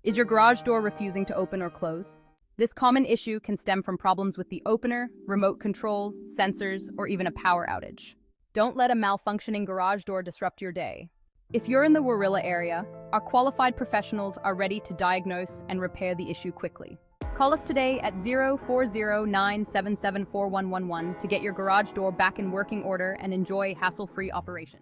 Is your garage door refusing to open or close? This common issue can stem from problems with the opener, remote control, sensors, or even a power outage. Don't let a malfunctioning garage door disrupt your day. If you're in the Warilla area, our qualified professionals are ready to diagnose and repair the issue quickly. Call us today at 0409774111 to get your garage door back in working order and enjoy hassle-free operation.